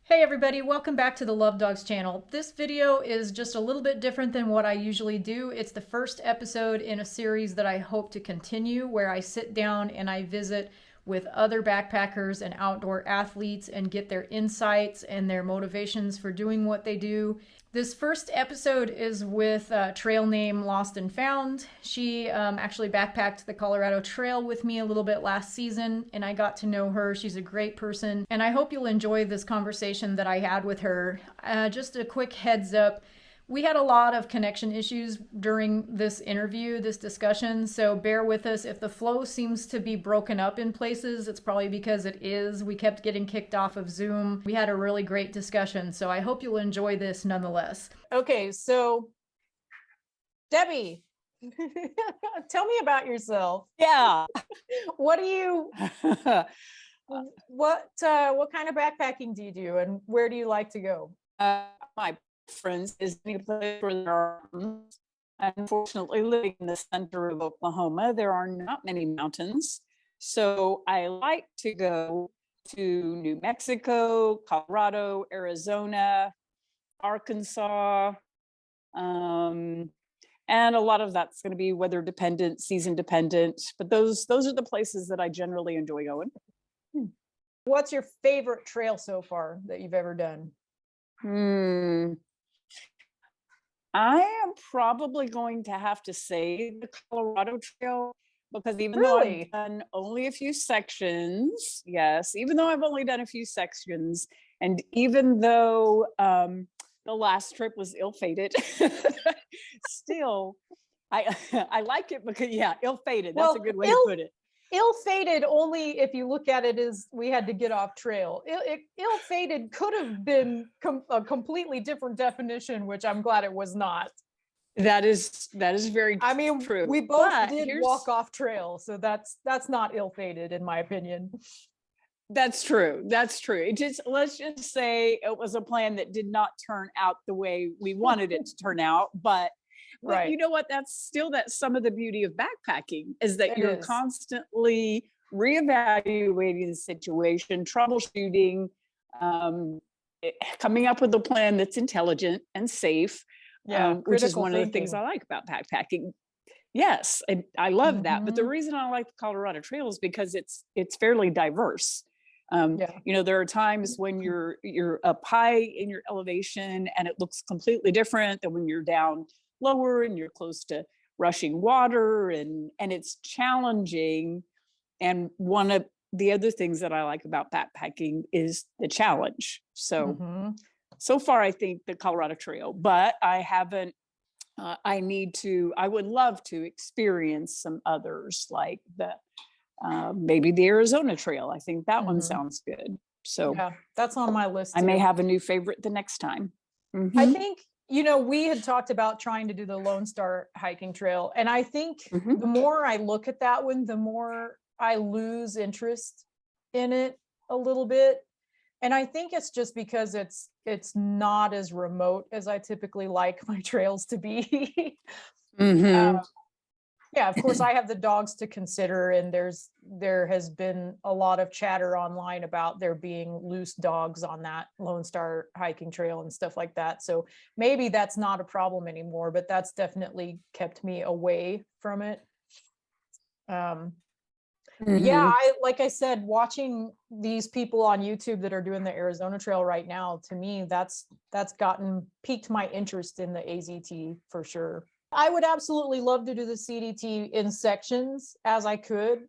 Hey everybody, welcome back to the Love Dogs channel. This video is just a little bit different than what I usually do. It's the first episode in a series that I hope to continue where I sit down and I visit with other backpackers and outdoor athletes and get their insights and their motivations for doing what they do. This first episode is with a trail name Lost and Found. She actually backpacked the Colorado Trail with me a little bit last season, and I got to know her. She's a great person, and I hope you'll enjoy this conversation that I had with her. Just a quick heads up. We had a lot of connection issues during this interview, this discussion, so bear with us. If the flow seems to be broken up in places, it's probably because it is. We kept getting kicked off of Zoom. We had a really great discussion, so I hope you'll enjoy this nonetheless. Okay, so Debbie, tell me about yourself. Yeah. What do you, what kind of backpacking do you do, and where do you like to go? My preference is any place where there are mountains. Unfortunately, living in the center of Oklahoma, there are not many mountains. So I like to go to New Mexico, Colorado, Arizona, Arkansas. And a lot of that's going to be weather dependent, season dependent. But those are the places that I generally enjoy going. What's your favorite trail so far that you've ever done? I am probably going to have to say the Colorado Trail, because even though Really? I've done only a few sections, yes, even though I've only done a few sections, and even though the last trip was ill-fated, still, I like it because, yeah, ill-fated, that's a good way to put it. Ill-fated only if you look at it as we had to get off trail. Ill-fated could have been a completely different definition, which I'm glad it was not. That is very I mean, true. we both did walk off trail, so that's not ill-fated in my opinion. That's true. That's true. Let's just say it was a plan that did not turn out the way we wanted it to turn out, but Right. You know what? That's some of the beauty of backpacking is that you're constantly reevaluating the situation, troubleshooting, coming up with a plan that's intelligent and safe, which is one of the things I like about backpacking. Yes, I love that. But the reason I like the Colorado Trail is because it's fairly diverse. You know, there are times when you're up high in your elevation and it looks completely different than when you're down lower and you're close to rushing water, and it's challenging. And one of the other things that I like about backpacking is the challenge. So so far I think the Colorado Trail, but I haven't I would love to experience some others, like the maybe the Arizona Trail. I think that one sounds good. So yeah, that's on my list I may have a new favorite the next time. I think, you know, we had talked about trying to do the Lone Star hiking trail. And I think the more I look at that one, the more I lose interest in it a little bit. And I think it's just because it's not as remote as I typically like my trails to be. Yeah, of course I have the dogs to consider, and there has been a lot of chatter online about there being loose dogs on that Lone Star hiking trail and stuff like that. So maybe that's not a problem anymore, but that's definitely kept me away from it. Yeah, like I said, watching these people on YouTube that are doing the Arizona Trail right now, to me, that's piqued my interest in the AZT for sure. I would absolutely love to do the CDT in sections as I could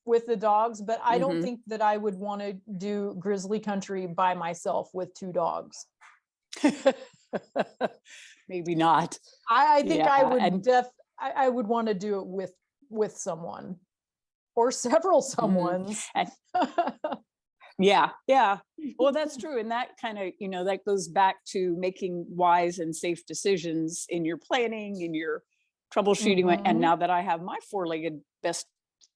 with the dogs, but I don't think that I would want to do grizzly country by myself with two dogs. Maybe not. I think I would I would want to do it with someone or several someones. Yeah. Well, that's true. And that kind of, you know, that goes back to making wise and safe decisions in your planning, in your troubleshooting. And now that I have my four-legged best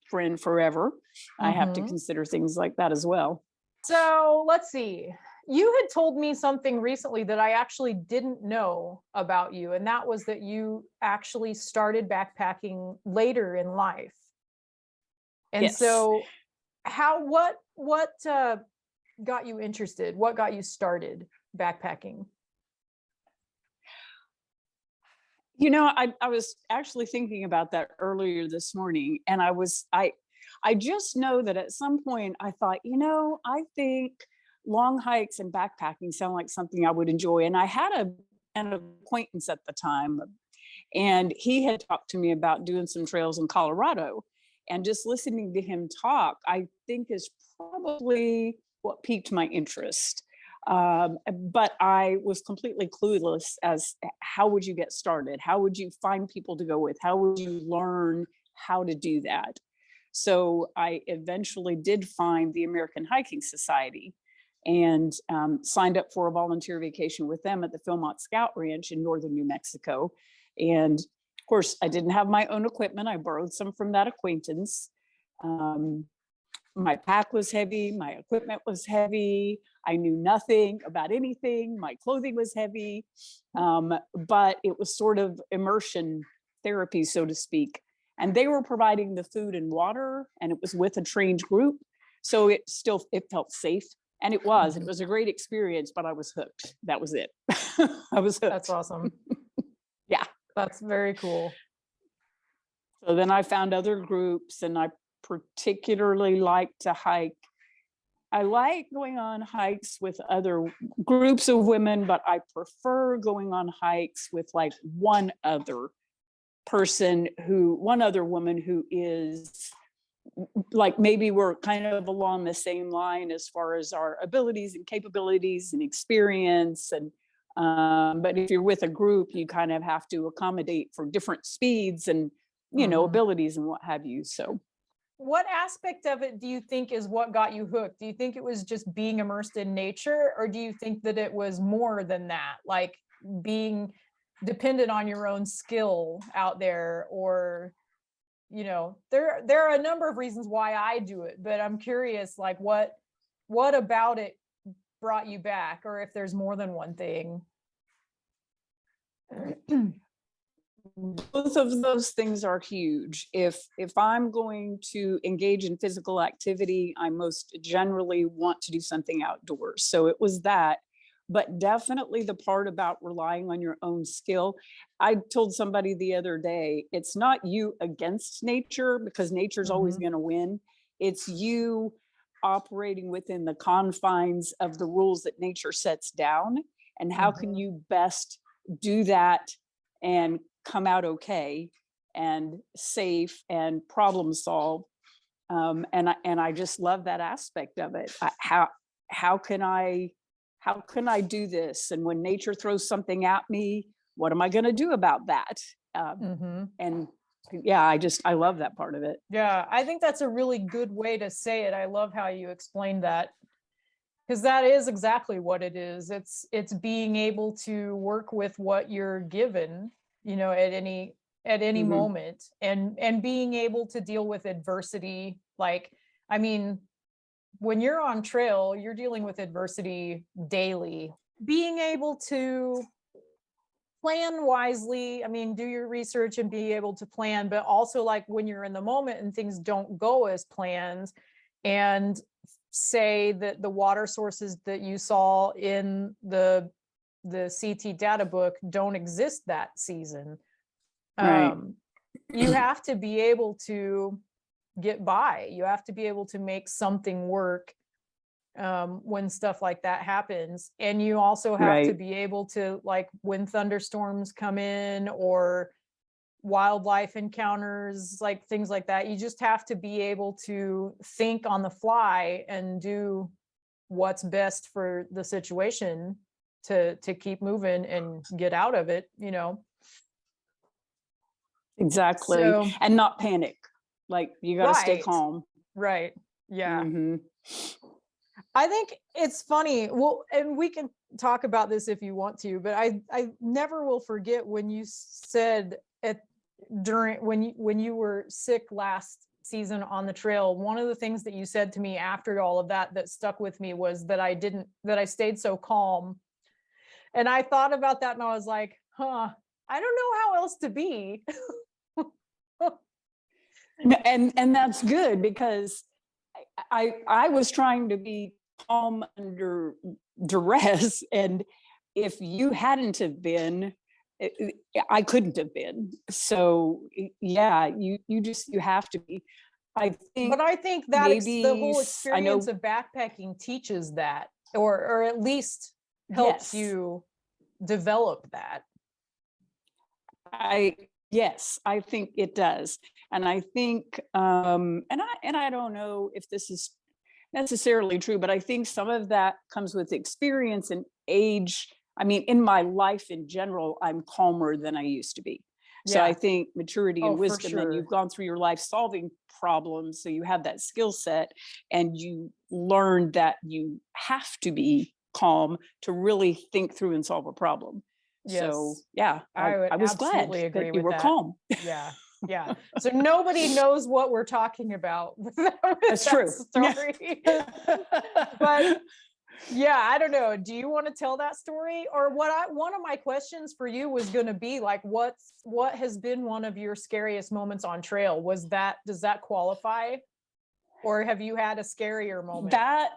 friend forever, I have to consider things like that as well. So let's see. You had told me something recently that I actually didn't know about you, and that was that you actually started backpacking later in life. And so what got you interested? What got you started backpacking? You know, I was actually thinking about that earlier this morning, and I just know that at some point I thought, you know, I think long hikes and backpacking sound like something I would enjoy. And I had an acquaintance at the time, and he had talked to me about doing some trails in Colorado. And just listening to him talk, I think is probably what piqued my interest. But I was completely clueless as how would you get started? How would you find people to go with? How would you learn how to do that? So I eventually did find the American Hiking Society and signed up for a volunteer vacation with them at the Philmont Scout Ranch in northern New Mexico. And of course, I didn't have my own equipment. I borrowed some from that acquaintance. My pack was heavy, my equipment was heavy. I knew nothing about anything. My clothing was heavy, but it was sort of immersion therapy, so to speak. And they were providing the food and water, and it was with a trained group. So it felt safe. And it was a great experience, but I was hooked. That was it. I was hooked. That's awesome. Yeah. That's very cool. So then I found other groups, and I particularly like to hike. I like going on hikes with other groups of women, but I prefer going on hikes with like one other woman who is like, maybe we're kind of along the same line as far as our abilities and capabilities and experience. And but if you're with a group, you kind of have to accommodate for different speeds and, you know, abilities and what have you. So what aspect of it do you think is what got you hooked? Do you think it was just being immersed in nature, or do you think that it was more than that, like being dependent on your own skill out there? Or, you know, there are a number of reasons why I do it, but I'm curious, like what about it brought you back, or if there's more than one thing. Both of those things are huge. If I'm going to engage in physical activity, I most generally want to do something outdoors. So it was that, but definitely the part about relying on your own skill. I told somebody the other day, it's not you against nature, because nature's always going to win. It's you operating within the confines of the rules that nature sets down, and how can you best do that and come out okay and safe and problem solve. And I just love that aspect of it. How can I do this? And when nature throws something at me, what am I going to do about that? And yeah, I love that part of it. Yeah, I think that's a really good way to say it. I love how you explained that, because that is exactly what it is. It's being able to work with what you're given, you know, at any moment, and being able to deal with adversity. Like, I mean, when you're on trail, you're dealing with adversity daily. Being able to plan wisely, I mean, do your research and be able to plan, but also like when you're in the moment and things don't go as planned, and say that the water sources that you saw in the CT data book don't exist that season. Right. You have to be able to get by. You have to be able to make something work when stuff like that happens. And you also have to be able to, like when thunderstorms come in or wildlife encounters, like things like that, you just have to be able to think on the fly and do what's best for the situation to keep moving and get out of it, you know. Exactly. So, and not panic. Like, you got to stay calm. Right. Yeah. I think it's funny. Well, and we can talk about this if you want to, but I never will forget when you said when you were sick last season on the trail, one of the things that you said to me after all of that stuck with me was that I stayed so calm. And I thought about that and I was like, I don't know how else to be. And that's good, because I was trying to be calm under duress. And if you hadn't have been, I couldn't have been. So yeah, you have to be. I think, but I think that the whole experience of backpacking teaches that, or at least helps you develop that. Yes, I think it does. And I think, and I don't know if this is necessarily true, but I think some of that comes with experience and age. I mean, in my life in general, I'm calmer than I used to be. So I think maturity and wisdom, and you've gone through your life solving problems. So you have that skill set, and you learn that you have to be calm to really think through and solve a problem. Yes. So yeah, I was glad agree that you with were that. calm. Yeah. Yeah. So nobody knows what we're talking about. That's true. Story. But yeah, I don't know. Do you want to tell that story? Or one of my questions for you was going to be like, what has been one of your scariest moments on trail? Does that qualify? Or have you had a scarier moment? That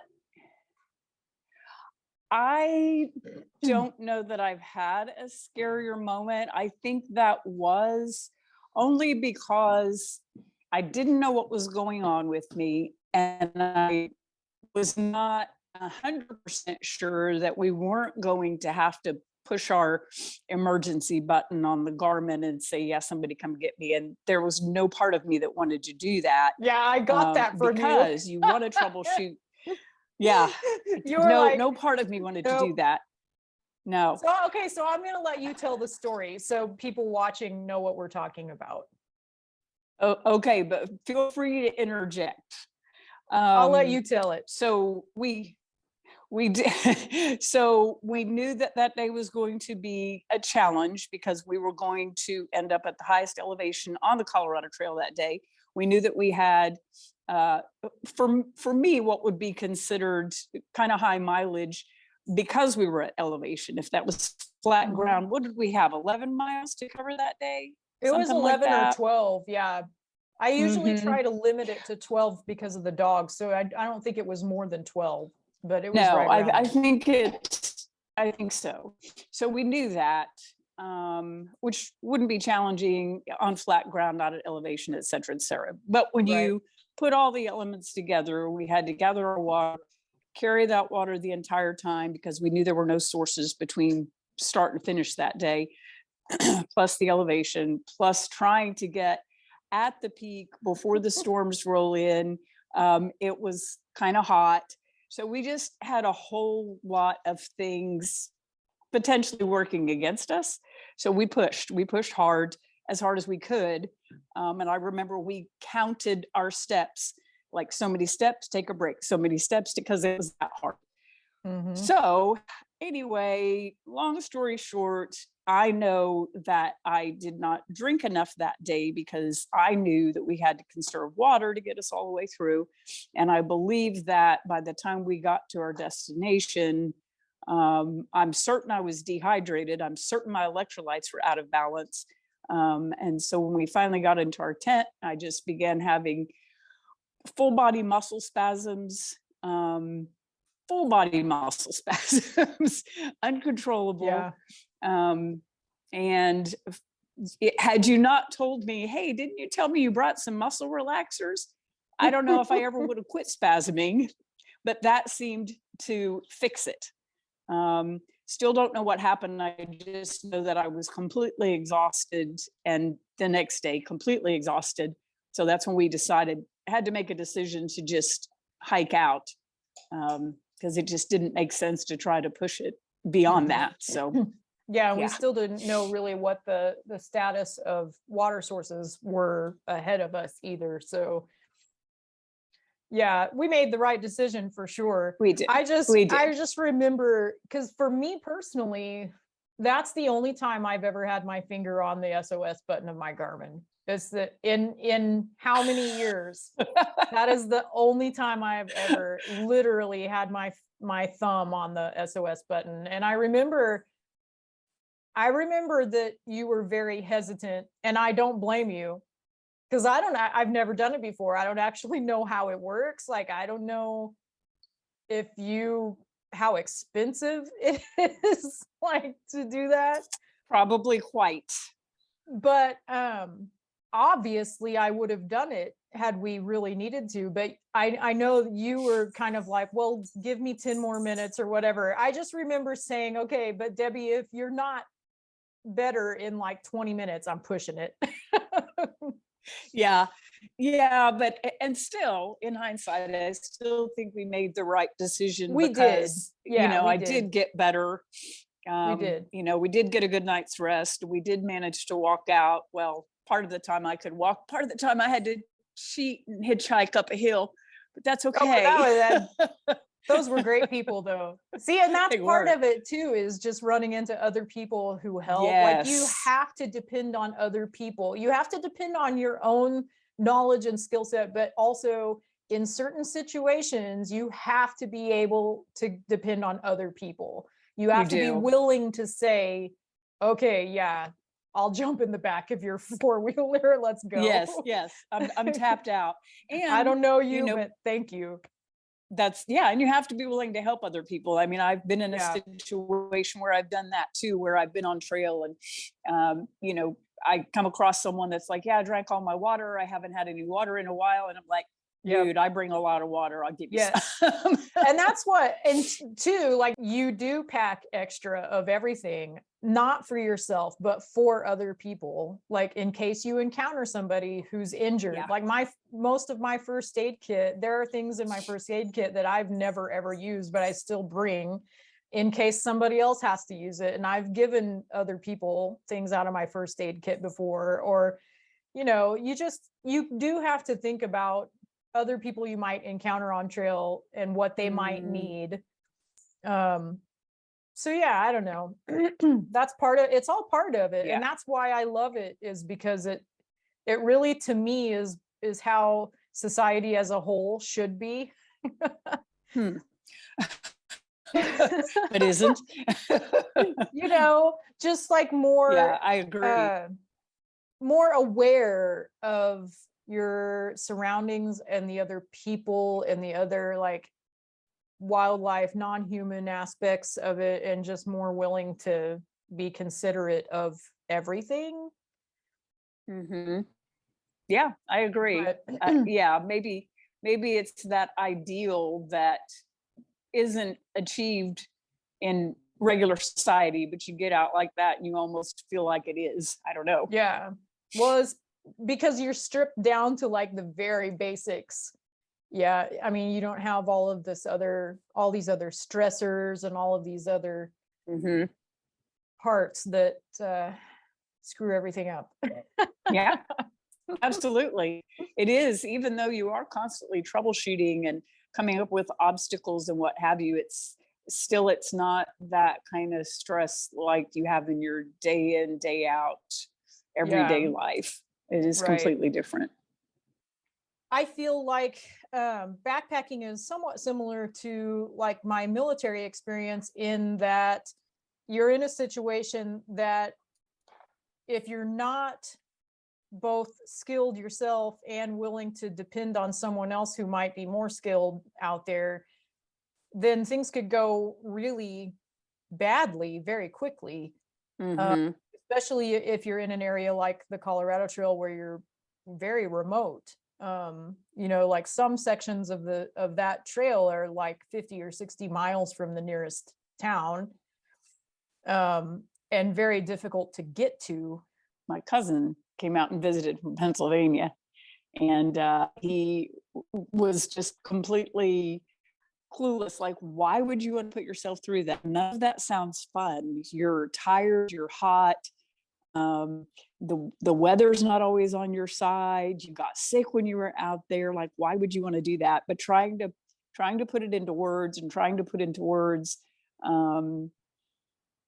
I don't know that I've had a scarier moment. I think that was only because I didn't know what was going on with me, and I was not 100% sure that we weren't going to have to push our emergency button on the Garmin and say, yeah, somebody come get me. And there was no part of me that wanted to do that. Yeah, I got that from because you want to troubleshoot. Yeah, no part of me wanted to do that. No. So, okay, so I'm going to let you tell the story so people watching know what we're talking about. Oh, okay, but feel free to interject. I'll let you tell it. So we did. So we knew that day was going to be a challenge because we were going to end up at the highest elevation on the Colorado Trail that day. We knew that we had, for me, what would be considered kind of high mileage because we were at elevation. If that was flat ground, what did we have? 11 miles to cover that day? It was 11 or 12. Yeah. I usually try to limit it to 12 because of the dogs. So I don't think it was more than 12, but it was no, right I think so. So we knew that, which wouldn't be challenging on flat ground, not at elevation, et cetera, et cetera. But when you put all the elements together, we had to gather our water, carry that water the entire time because we knew there were no sources between start and finish that day, plus the elevation, plus trying to get at the peak before the storms roll in. It was kind of hot. So we just had a whole lot of things potentially working against us. So we pushed hard as we could. And I remember we counted our steps, like so many steps, take a break, so many steps, because it was that hard. So anyway, long story short, I know that I did not drink enough that day because I knew that we had to conserve water to get us all the way through. And I believe that by the time we got to our destination, I'm certain I was dehydrated. I'm certain my electrolytes were out of balance. And so when we finally got into our tent, I just began having full body muscle spasms, uncontrollable. Yeah. And had you not told me, hey, didn't you tell me you brought some muscle relaxers? I don't know if I ever would have quit spasming, but that seemed to fix it. Still don't know what happened. I just know that I was completely exhausted, and the next day completely exhausted. So that's when we had to make a decision to just hike out, because it just didn't make sense to try to push it beyond that. So yeah, we still didn't know really what the status of water sources were ahead of us either. So yeah, we made the right decision for sure. We did. I just remember, because for me personally, that's the only time I've ever had my finger on the SOS button of my Garmin. It's that in how many years? That is the only time I've ever literally had my thumb on the SOS button. And I remember that you were very hesitant, and I don't blame you, because I've never done it before. I don't actually know how it works. Like, I don't know how expensive it is like to do that. Probably quite. But obviously I would have done it had we really needed to, but I know you were kind of like, well, give me 10 more minutes or whatever. I just remember saying, okay, but Debbie, if you're not better in like 20 minutes, I'm pushing it. Yeah, but and still, in hindsight, I still think we made the right decision We did. because Yeah, I did get better. We did. We did get a good night's rest. We did manage to walk out. Well, part of the time I could walk, part of the time I had to cheat and hitchhike up a hill, but that's okay. Those were great people though. See, and that's part of it too, is just running into other people who help. Like you have to depend on other people. You have to depend on your own knowledge and skill set, but also in certain situations, you have to be able to depend on other people. You have to be willing to say, okay, yeah, I'll jump in the back of your four-wheeler. Let's go. Yes. I'm tapped out. And I don't know you, but thank you. And you have to be willing to help other people. I mean, I've been in a situation where I've done that too, where I've been on trail and, I come across someone that's like, yeah, I drank all my water. I haven't had any water in a while. And I'm like, dude, I bring a lot of water. I'll give you some. And that's what, and two, like you do pack extra of everything, not for yourself, but for other people. Like in case you encounter somebody who's injured, like most of my first aid kit, there are things in my first aid kit that I've never, ever used, but I still bring in case somebody else has to use it. And I've given other people things out of my first aid kit before, or, you do have to think about other people you might encounter on trail and what they might need. So yeah, I don't know. It's all part of it. And that's why I love it, is because it really, to me, is how society as a whole should be. But isn't. Just like more, I agree. More aware of your surroundings and the other people and the other like wildlife, non-human aspects of it, and just more willing to be considerate of everything. Yeah, I agree. Maybe it's that ideal that isn't achieved in regular society, but you get out like that and you almost feel like it is. I don't know. Yeah. Well, it's because you're stripped down to like the very basics. Yeah. I mean, you don't have all these other stressors and all of these other parts that screw everything up. Yeah, absolutely. It is, even though you are constantly troubleshooting and coming up with obstacles and what have you, it's not that kind of stress like you have in your day in, day out, everyday life. It is completely different. I feel like backpacking is somewhat similar to like my military experience, in that you're in a situation that if you're not both skilled yourself and willing to depend on someone else who might be more skilled out there, then things could go really badly very quickly. Especially if you're in an area like the Colorado Trail where you're very remote. Like some sections of that trail are like 50 or 60 miles from the nearest town, and very difficult to get to. My cousin came out and visited from Pennsylvania, and he was just completely clueless. Like, why would you want to put yourself through that? None of that sounds fun. You're tired, you're hot. The weather's not always on your side. You got sick when you were out there. Like, why would you want to do that? But trying to put it into words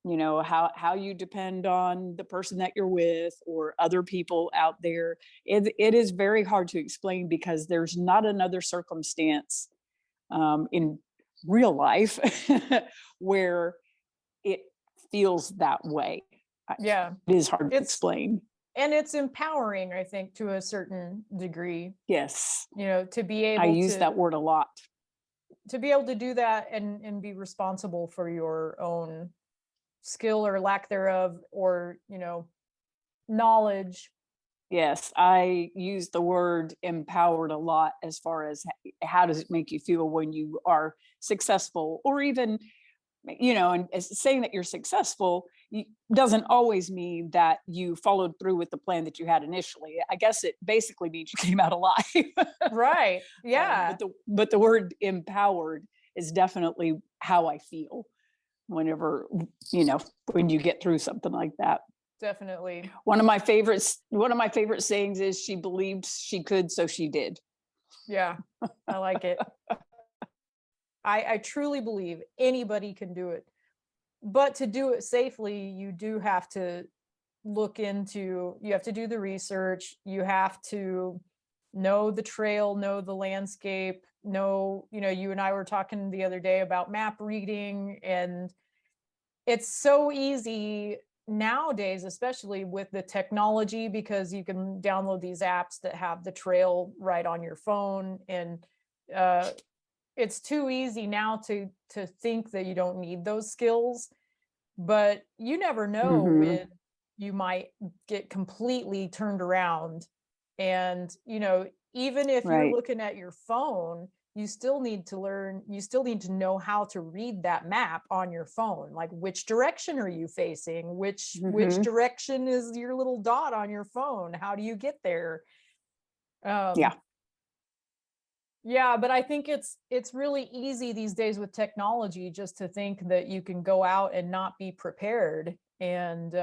how you depend on the person that you're with or other people out there. It is very hard to explain, because there's not another circumstance in real life where it feels that way. Yeah, it is hard to explain. And it's empowering, I think, to a certain degree. Yes. To be able I use that word a lot. to be able to do that and be responsible for your own skill or lack thereof, or, you know, knowledge. Yes, I use the word empowered a lot as far as how does it make you feel when you are successful, or even, you know, and saying that you're successful doesn't always mean that you followed through with the plan that you had initially. I guess it basically means you came out alive. Right. Yeah. But the word empowered is definitely how I feel whenever, you know, when you get through something like that. Definitely. One of my favorite sayings is, she believed she could, so she did. Yeah, I like it. I truly believe anybody can do it, but to do it safely, you do have to you have to do the research, you have to know the trail, know the landscape, know, you know, you and I were talking the other day about map reading, and it's so easy nowadays, especially with the technology, because you can download these apps that have the trail right on your phone, and it's too easy now to think that you don't need those skills, but you never know when you might get completely turned around. And, you know, even if you're looking at your phone, you still need to know how to read that map on your phone. Like, which direction are you facing? Which direction is your little dot on your phone? How do you get there? Yeah, but I think it's really easy these days with technology just to think that you can go out and not be prepared. And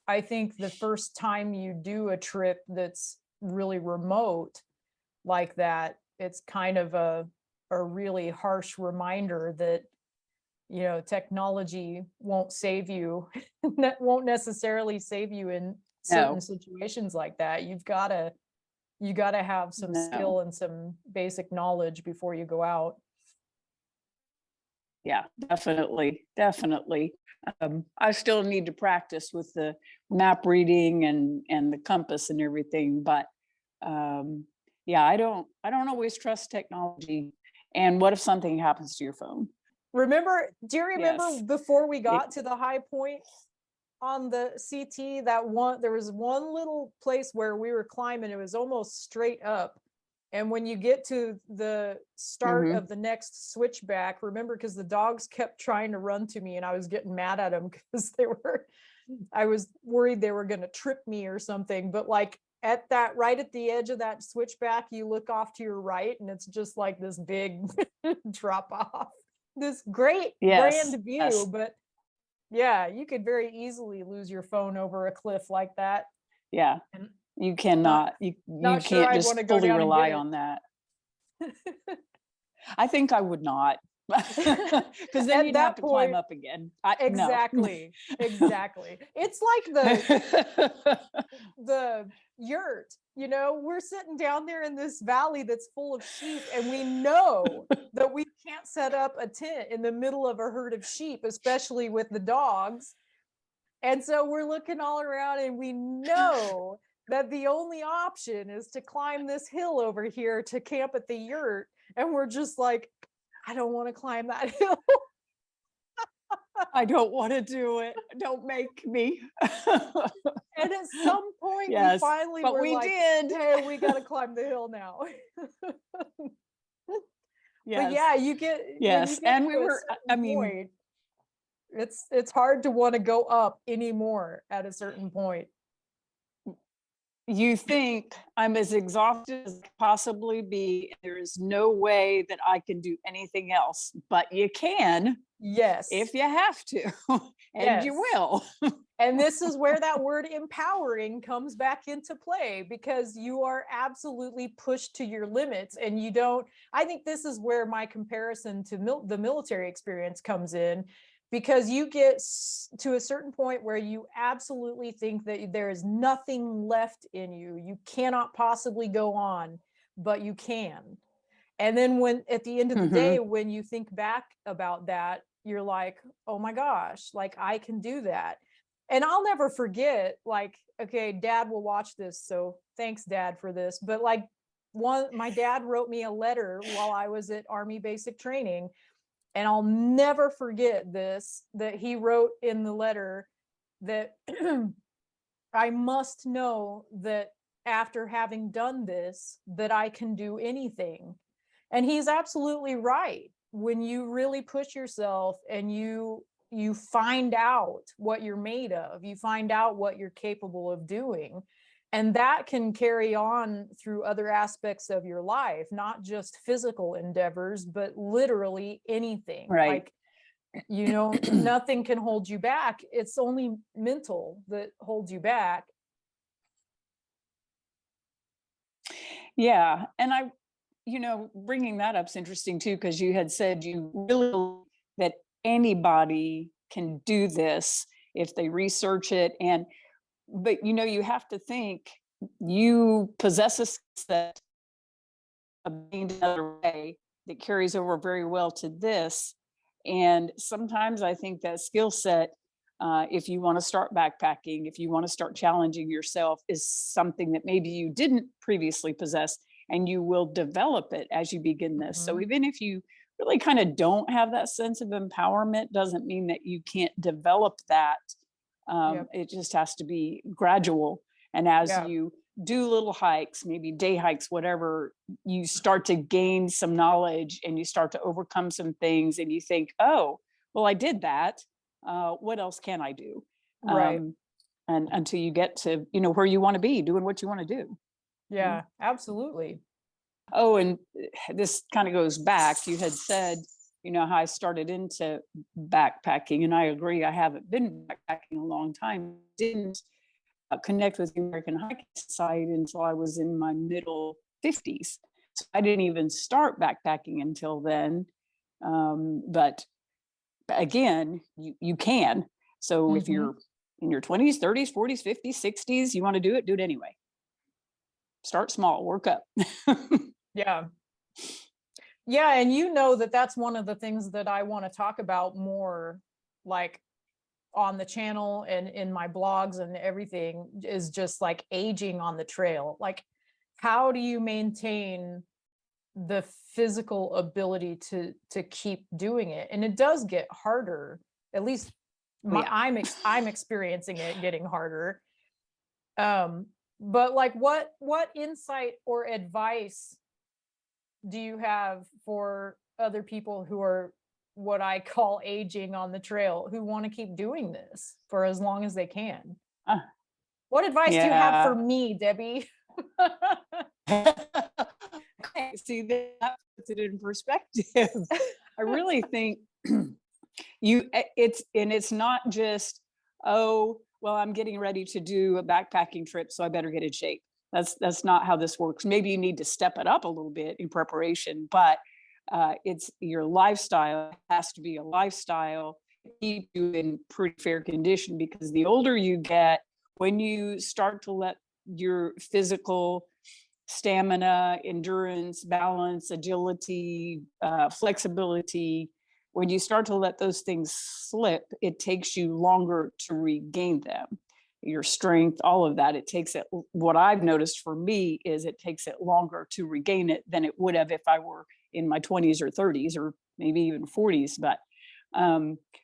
I think the first time you do a trip that's really remote like that, it's kind of a really harsh reminder that, you know, technology won't save you. That won't necessarily save you in certain situations like that. You got to have some skill and some basic knowledge before you go out. Yeah, definitely. I still need to practice with the map reading and the compass and everything, but yeah, I don't always trust technology. And what if something happens to your phone? Do you remember before we got to the high point on the CT, there was one little place where we were climbing, it was almost straight up. And when you get to the start of the next switchback, remember, because the dogs kept trying to run to me and I was getting mad at them because I was worried they were going to trip me or something. But like right at the edge of that switchback, you look off to your right and it's just like this big drop off, this great grand view. But yeah, you could very easily lose your phone over a cliff like that. Yeah. And you cannot, you can't just fully rely on that. I think I would not, because then you'd have to climb up again. Exactly. It's like the yurt, you know, we're sitting down there in this valley that's full of sheep, and we know that we can't set up a tent in the middle of a herd of sheep, especially with the dogs. And so we're looking all around and we know that the only option is to climb this hill over here to camp at the yurt. And we're just like, I don't want to climb that hill. I don't want to do it. Don't make me. And at some point, we finally were like, hey, we got to climb the hill now. But yeah, you get, and we were, I mean, point, it's hard to want to go up anymore at a certain point. You think I'm as exhausted as I possibly be. There is no way that I can do anything else, but you can. Yes. If you have to, and you will. And this is where that word empowering comes back into play, because you are absolutely pushed to your limits, and I think this is where my comparison to the military experience comes in. Because you get to a certain point where you absolutely think that there is nothing left in you. You cannot possibly go on, but you can. And then at the end of the day, when you think back about that, you're like, oh my gosh, like I can do that. And I'll never forget, like, okay, Dad will watch this, so thanks, Dad, for this. But like my dad wrote me a letter while I was at Army basic training, and I'll never forget this, that he wrote in the letter that I must know that after having done this, that I can do anything. And he's absolutely right. When you really push yourself and you find out what you're made of, you find out what you're capable of doing, and that can carry on through other aspects of your life, not just physical endeavors, but literally anything. Right. Like, nothing can hold you back. It's only mental that holds you back. Yeah. And bringing that up is interesting too, because you had said you really believe that anybody can do this if they research it. But you have to think you possess a set of being another way that carries over very well to this. And sometimes I think that skill set, if you want to start backpacking, if you want to start challenging yourself, is something that maybe you didn't previously possess, and you will develop it as you begin this. So even if you really kind of don't have that sense of empowerment, doesn't mean that you can't develop that. It just has to be gradual. And as you do little hikes, maybe day hikes, whatever, you start to gain some knowledge and you start to overcome some things, and you think, oh, well, I did that. What else can I do? Right. And until you get to, where you want to be, doing what you want to do. Yeah, absolutely. Oh, and this kind of goes back. You had said, how I started into backpacking, and I agree. I haven't been backpacking a long time. Didn't connect with the American Hiking Society until I was in my middle 50s. So I didn't even start backpacking until then. But again, you can. So if you're in your 20s, 30s, 40s, 50s, 60s, you want to do it anyway. Start small, work up. Yeah. Yeah. And that's one of the things that I want to talk about more, like on the channel and in my blogs and everything, is just like aging on the trail. Like, how do you maintain the physical ability to keep doing it? And it does get harder. At least I'm experiencing it getting harder. But like, what insight or advice do you have for other people who are what I call aging on the trail, who want to keep doing this for as long as they can? What advice do you have for me, Debbie? Okay, see, that puts it in perspective. I really think it's not just, oh, well, I'm getting ready to do a backpacking trip, so I better get in shape. That's not how this works. Maybe you need to step it up a little bit in preparation, but it's your lifestyle. It has to be a lifestyle to keep you in pretty fair condition, because the older you get, when you start to let your physical stamina, endurance, balance, agility, flexibility, when you start to let those things slip, it takes you longer to regain them. Your strength, all of that, it takes it. What I've noticed for me is it takes it longer to regain it than it would have if I were in my 20s or 30s or maybe even 40s. But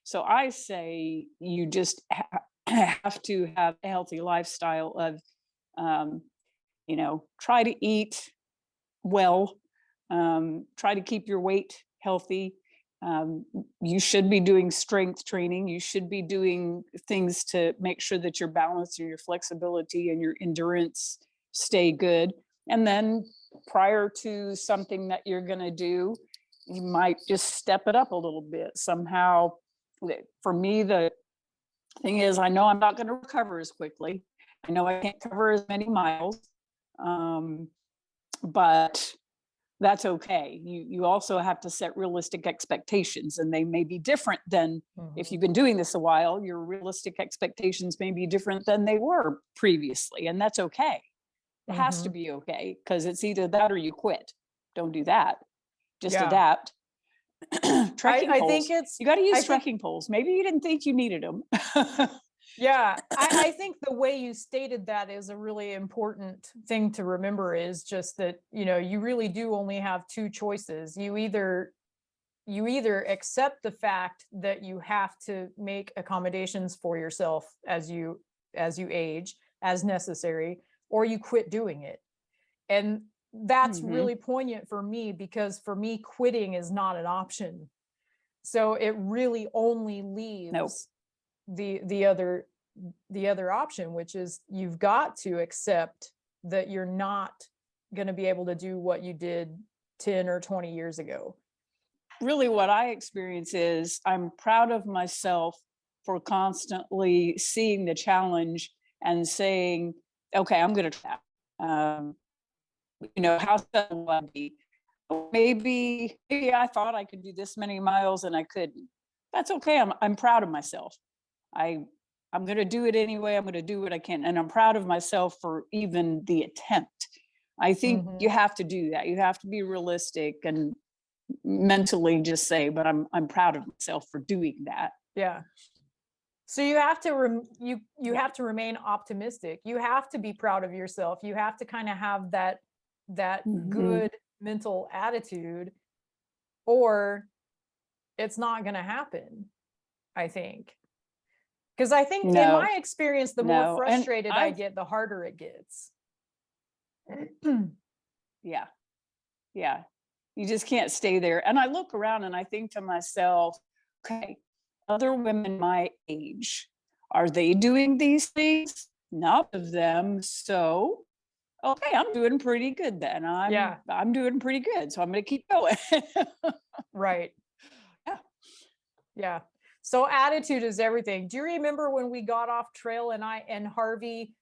so I say you just have to have a healthy lifestyle of, try to eat well, try to keep your weight healthy. You should be doing strength training. You should be doing things to make sure that your balance and your flexibility and your endurance stay good. And then prior to something that you're going to do, you might just step it up a little bit somehow. For me, the thing is, I know I'm not going to recover as quickly. I know I can't cover as many miles, but that's okay. You also have to set realistic expectations, and they may be different than if you've been doing this a while. Your realistic expectations may be different than they were previously, and that's okay. It has to be okay, because it's either that or you quit. Don't do that. Just adapt. Trekking poles. I think you got to use trekking poles. Maybe you didn't think you needed them. Yeah, I think the way you stated that is a really important thing to remember, is just that, you really do only have two choices. You either accept the fact that you have to make accommodations for yourself as you age as necessary, or you quit doing it. And that's really poignant for me, because for me, quitting is not an option. So it really only leaves the other option, which is you've got to accept that you're not going to be able to do what you did 10 or 20 years ago. Really, what I experience is I'm proud of myself for constantly seeing the challenge and saying, okay, I'm going to try. How will I be? Maybe I thought I could do this many miles and I couldn't. That's okay. I'm proud of myself. I'm going to do it anyway. I'm going to do what I can. And I'm proud of myself for even the attempt. I think you have to do that. You have to be realistic and mentally just say, but I'm proud of myself for doing that. Yeah. So you have to you have to remain optimistic. You have to be proud of yourself. You have to kind of have that good mental attitude, or it's not going to happen, I think. Because I think in my experience, the more frustrated I get, the harder it gets. Yeah. You just can't stay there. And I look around and I think to myself, okay, other women my age, are they doing these things? Not of them. So, okay, I'm doing pretty good then. I'm doing pretty good. So I'm going to keep going. Right. Yeah. Yeah. So attitude is everything. Do you remember when we got off trail and Harvey,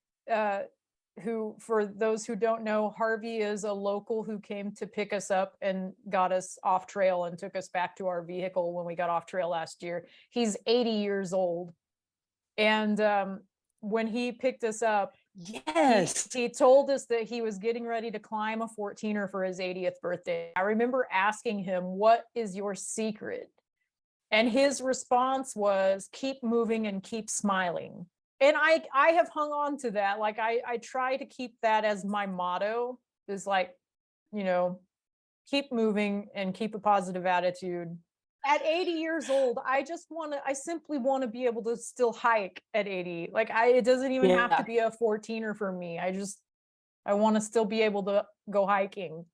who, for those who don't know, Harvey is a local who came to pick us up and got us off trail and took us back to our vehicle when we got off trail last year. He's 80 years old. And when he picked us up, yes, he told us that he was getting ready to climb a 14er for his 80th birthday. I remember asking him, "What is your secret?" And his response was, "Keep moving and keep smiling." And I have hung on to that. Like I try to keep that as my motto, is like, keep moving and keep a positive attitude. At 80 years old, I simply want to be able to still hike at 80. Like it doesn't even have to be a 14er for me. I want to still be able to go hiking.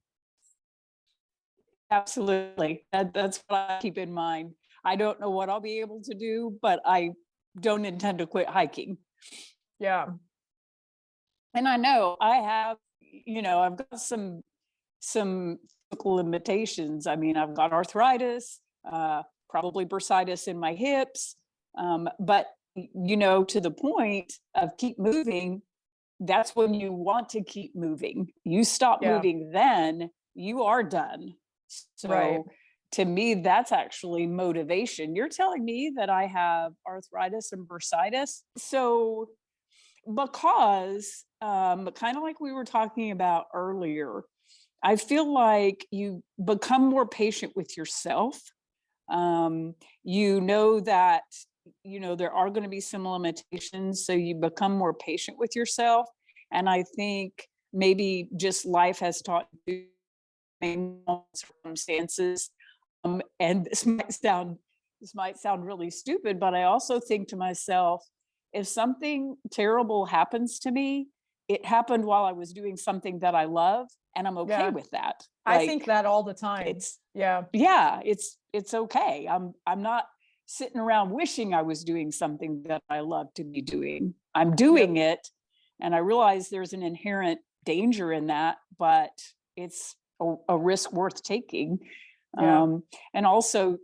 Absolutely. That's what I keep in mind. I don't know what I'll be able to do, but I don't intend to quit hiking. Yeah. And I know I have, I've got some physical limitations. I mean, I've got arthritis, probably bursitis in my hips. But, to the point of keep moving, that's when you want to keep moving. You stop moving, then you are done. So to me, that's actually motivation. You're telling me that I have arthritis and bursitis. So because kind of like we were talking about earlier, I feel like you become more patient with yourself. You know that, there are going to be some limitations. So you become more patient with yourself. And I think maybe just life has taught you circumstances. And this might sound really stupid, but I also think to myself, if something terrible happens to me, it happened while I was doing something that I love, and I'm okay with that. I think that all the time. It's okay. I'm not sitting around wishing I was doing something that I love to be doing. I'm doing it, and I realize there's an inherent danger in that, but it's a risk worth taking. And also,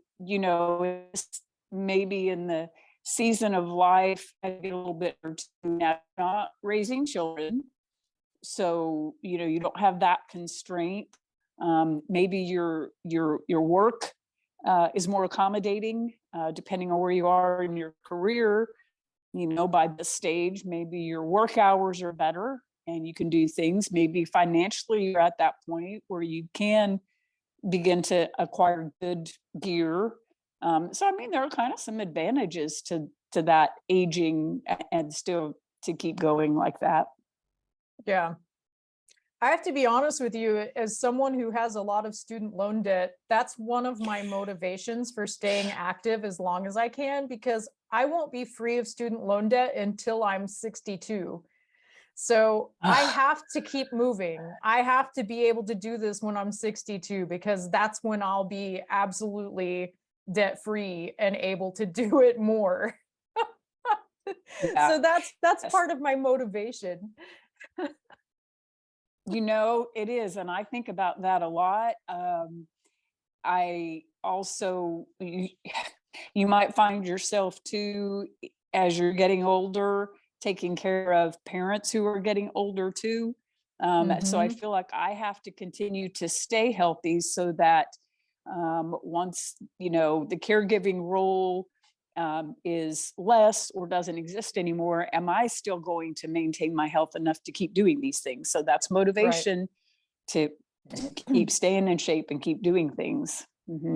maybe in the season of life, I get a little bit not raising children. So, you don't have that constraint. Maybe your work is more accommodating, depending on where you are in your career. By this stage, maybe your work hours are better and you can do things. Maybe financially, you're at that point where you can begin to acquire good gear. So, I mean, there are kind of some advantages to to that aging and still to keep going like that. Yeah. I have to be honest with you, as someone who has a lot of student loan debt, that's one of my motivations for staying active as long as I can, because I won't be free of student loan debt until I'm 62. So I have to keep moving. I have to be able to do this when I'm 62, because that's when I'll be absolutely debt free and able to do it more. Yeah. So that's part of my motivation. It is. And I think about that a lot. I also, you might find yourself too, as you're getting older, taking care of parents who are getting older too. So I feel like I have to continue to stay healthy so that once, the caregiving role is less or doesn't exist anymore, am I still going to maintain my health enough to keep doing these things? So that's motivation to keep staying in shape and keep doing things.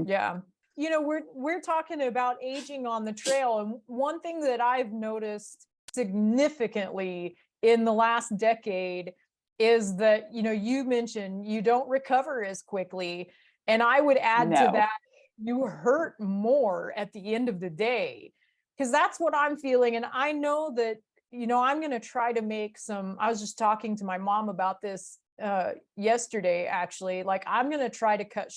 Yeah. We're talking about aging on the trail. And one thing that I've noticed significantly in the last decade is that, you mentioned you don't recover as quickly. And I would add to that, you hurt more at the end of the day, because that's what I'm feeling. And I know that, I'm going to try to make I was just talking to my mom about this yesterday, actually. Like, I'm going to try to cut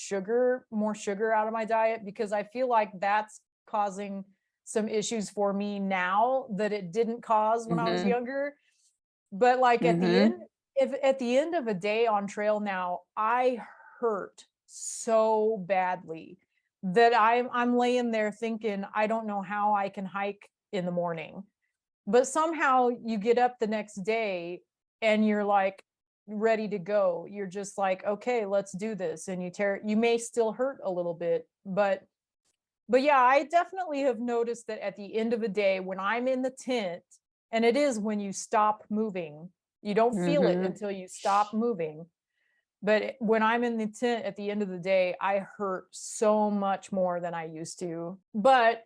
more sugar out of my diet, because I feel like that's causing some issues for me now that it didn't cause when I was younger. But like at the end of a day on trail now, I hurt so badly that I'm laying there thinking, I don't know how I can hike in the morning. But somehow you get up the next day and you're like ready to go. You're just like, okay, let's do this. And you may still hurt a little bit, but yeah, I definitely have noticed that at the end of the day, when I'm in the tent, and it is when you stop moving, you don't feel it until you stop moving. But when I'm in the tent at the end of the day, I hurt so much more than I used to. But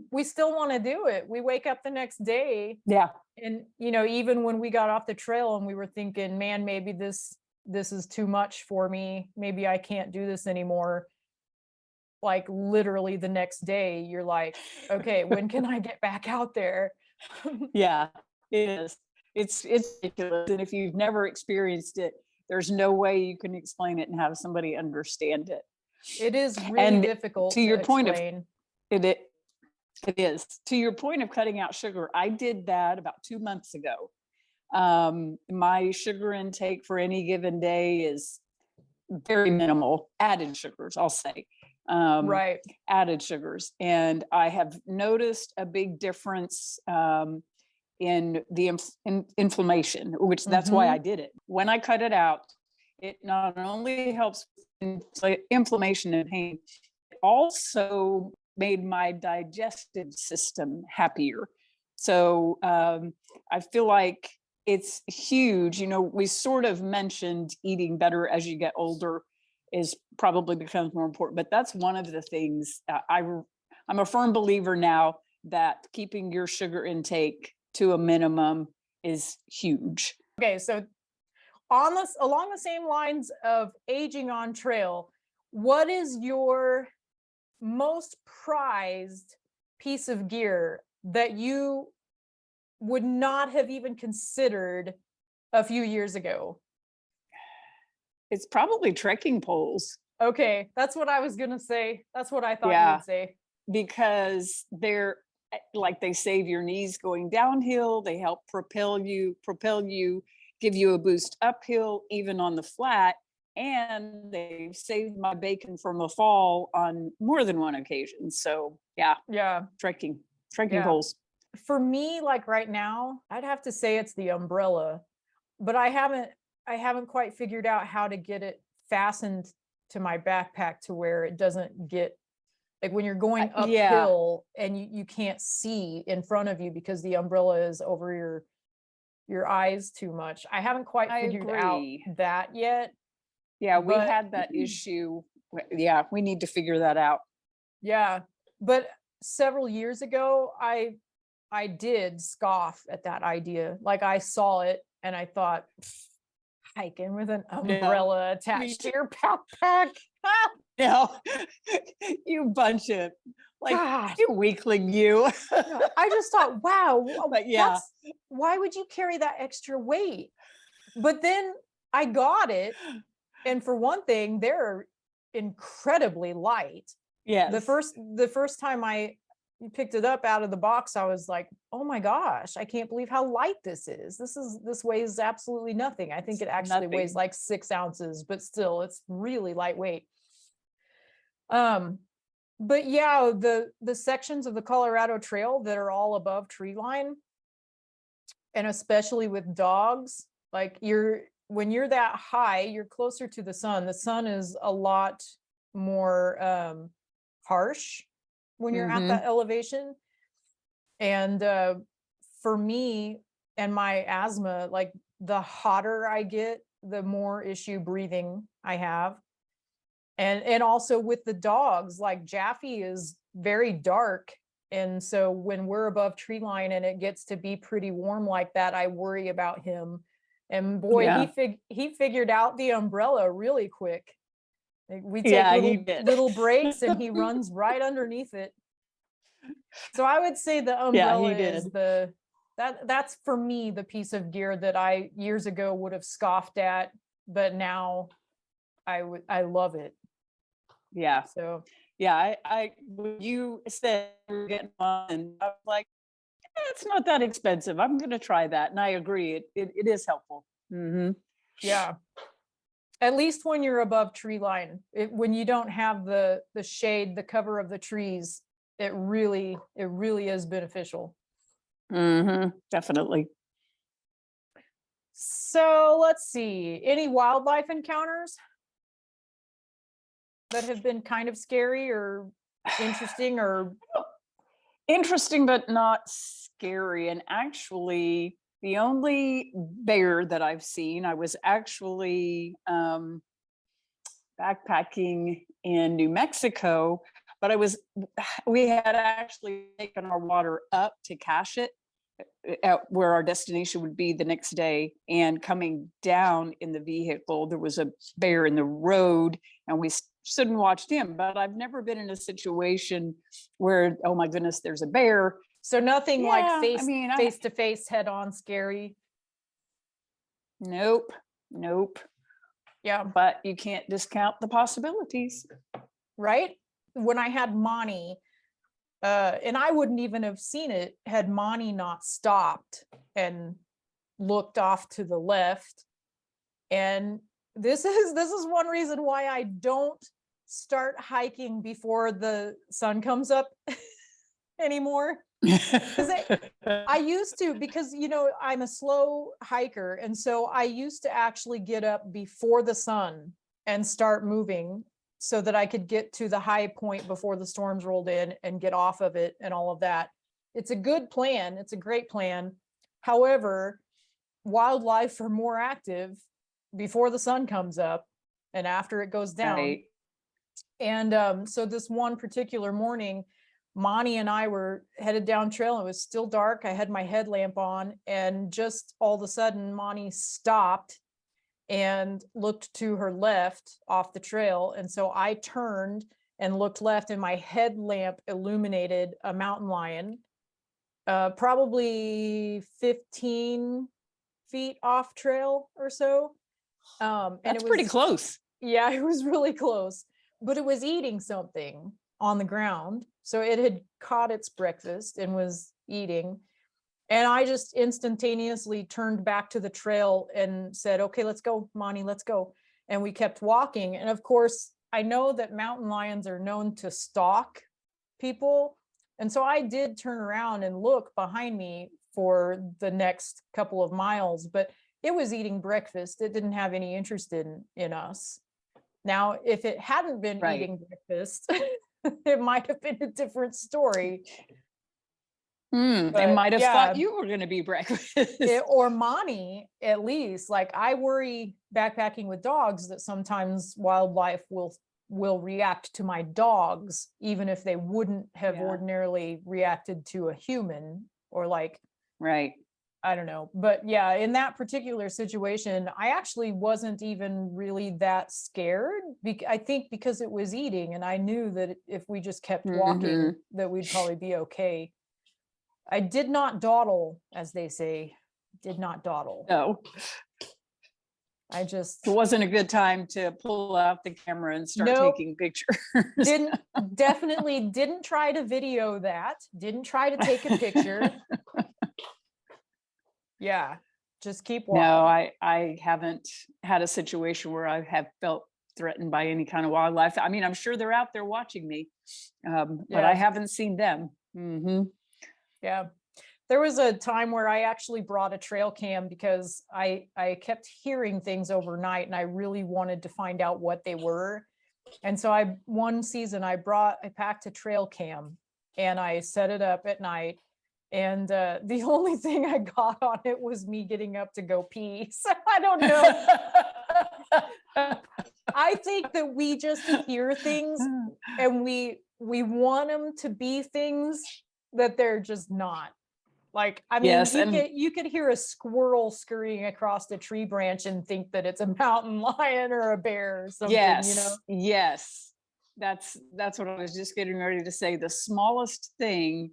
we still want to do it. We wake up the next day. Yeah. And, even when we got off the trail and we were thinking, man, maybe this is too much for me. Maybe I can't do this anymore. Like literally the next day, you're like, okay, when can I get back out there? Yeah, it is. It's ridiculous. And if you've never experienced it, there's no way you can explain it and have somebody understand it. It is really difficult to explain. It is. To your point of cutting out sugar, I did that about 2 months ago. My sugar intake for any given day is very minimal, added sugars, I'll say. Added sugars. And I have noticed a big difference in the inflammation, which that's why I did it. When I cut it out, it not only helps with inflammation and pain, it also made my digestive system happier. So I feel like it's huge. We sort of mentioned eating better as you get older is probably becomes more important, but that's one of the things I'm a firm believer now that keeping your sugar intake to a minimum is huge. Okay, so along the same lines of aging on trail, what is your most prized piece of gear that you would not have even considered a few years ago? It's probably trekking poles. Okay, that's what I was gonna say. That's what I thought you would say. Because they're like, they save your knees going downhill. They help propel you, give you a boost uphill, even on the flat. And they've saved my bacon from a fall on more than one occasion. So yeah, trekking poles. For me, like right now, I'd have to say it's the umbrella, but I haven't quite figured out how to get it fastened to my backpack to where it doesn't get, like when you're going uphill and you can't see in front of you because the umbrella is over your eyes too much. I haven't quite figured out that yet. Yeah, we had that issue. Yeah, we need to figure that out. Yeah, but several years ago, I I did scoff at that idea. Like I saw it and I thought, hiking with an umbrella attached to your backpack. No, you bunch of like God. you weakling, you. I just thought, wow, But yeah, why would you carry that extra weight? But then I got it, and for one thing, they're incredibly light. yes. The first time I picked it up out of the box, I was like, oh my gosh, I can't believe how light this is. This weighs absolutely nothing. I think it actually weighs like 6 ounces, but still it's really lightweight. But yeah, the sections of the Colorado Trail that are all above tree line, and especially with dogs, like when you're that high, you're closer to the sun. The sun is a lot more harsh when you're at that elevation. And for me and my asthma, like the hotter I get, the more issue breathing I have. And also with the dogs, like Jaffe is very dark. And so when we're above tree line and it gets to be pretty warm like that, I worry about him. And boy, he figured out the umbrella really quick. We take little breaks and he runs right underneath it. So I would say the umbrella is that's for me the piece of gear that I years ago would have scoffed at, but now I love it. Yeah. So yeah, I when you said we're getting one, and I was like, it's not that expensive. I'm going to try that, and I agree. It is helpful. Yeah, at least when you're above tree line, when you don't have the shade, the cover of the trees, it really is beneficial. Definitely. So let's see, any wildlife encounters that have been kind of scary or interesting but not scary. And actually, the only bear that I've seen, I was actually backpacking in New Mexico, but we had actually taken our water up to cache it at where our destination would be the next day. And coming down in the vehicle, there was a bear in the road, and we stood and watched him. But I've never been in a situation where, oh my goodness, there's a bear. So nothing like face to face, head on scary. Nope. Yeah, but you can't discount the possibilities, right? When I had Monty, and I wouldn't even have seen it had Monty not stopped and looked off to the left. And this is one reason why I don't start hiking before the sun comes up anymore. I used to, because I'm a slow hiker, and so I used to actually get up before the sun and start moving so that I could get to the high point before the storms rolled in and get off of it and all of that. It's a good plan. It's a great plan. However, wildlife are more active before the sun comes up and after it goes down. Right. And so this one particular morning, Monty and I were headed down trail. It was still dark. I had my headlamp on, and just all of a sudden Monty stopped and looked to her left off the trail. And so I turned and looked left, and my headlamp illuminated a mountain lion, probably 15 feet off trail or so. And That's pretty close. Yeah, it was really close, but it was eating something on the ground. So it had caught its breakfast and was eating. And I just instantaneously turned back to the trail and said, okay, let's go, Monty, let's go. And we kept walking. And of course, I know that mountain lions are known to stalk people. And so I did turn around and look behind me for the next couple of miles, but it was eating breakfast. It didn't have any interest in us. Now, if it hadn't been eating breakfast, it might have been a different story. They might have thought you were going to be breakfast. Or Monty, at least. Like, I worry backpacking with dogs that sometimes wildlife will react to my dogs, even if they wouldn't have ordinarily reacted to a human. or like, right. I don't know. But yeah, in that particular situation, I actually wasn't even really that scared. I think because it was eating, and I knew that if we just kept walking, that we'd probably be okay. I did not dawdle, as they say. Did not dawdle. No. It wasn't a good time to pull out the camera and start taking pictures. Definitely didn't try to video that. Didn't try to take a picture. Yeah, just keep walking. No, I haven't had a situation where I have felt threatened by any kind of wildlife. I mean, I'm sure they're out there watching me, but I haven't seen them. Yeah. There was a time where I actually brought a trail cam because I kept hearing things overnight and I really wanted to find out what they were. And so one season I packed a trail cam and I set it up at night. And the only thing I got on it was me getting up to go pee. So I don't know. I think that we just hear things and we want them to be things that they're just not. Like, I mean, yes, you could hear a squirrel scurrying across the tree branch and think that it's a mountain lion or a bear or something, you know? Yes. That's what I was just getting ready to say. The smallest thing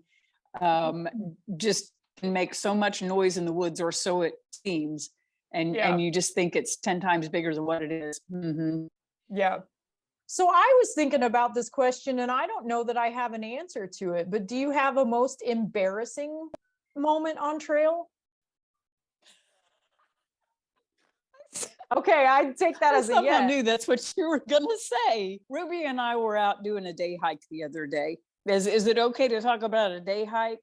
just can make so much noise in the woods, or so it seems. And you just think it's 10 times bigger than what it is. Yeah. So I was thinking about this question and I don't know that I have an answer to it, but do you have a most embarrassing moment on trail? Okay, I'd take that as a yes. I knew that's what you were gonna say. Ruby and I were out doing a day hike the other day. Is it okay to talk about a day hike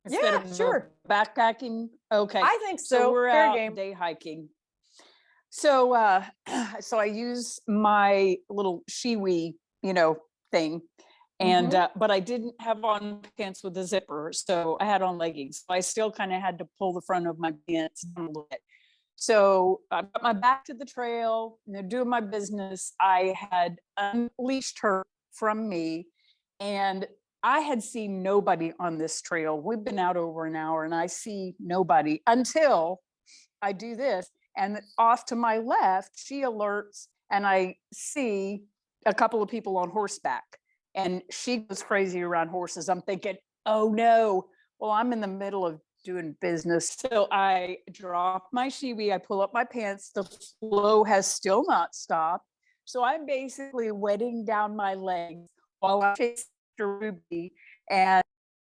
instead of sure. Backpacking? Okay, I think so. We're Fair out game. day hiking. So I use my little shiwi, thing. And but I didn't have on pants with a zipper, so I had on leggings. So I still kind of had to pull the front of my pants down a little bit. So I got my back to the trail, doing my business. I had unleashed her from me, and I had seen nobody on this trail. We've been out over an hour, and I see nobody until I do this. And off to my left, she alerts, and I see a couple of people on horseback. And she goes crazy around horses. I'm thinking, oh no, well, I'm in the middle of doing business. So I drop my shiwi, I pull up my pants. The flow has still not stopped. So I'm basically wetting down my legs while I chase after Ruby. And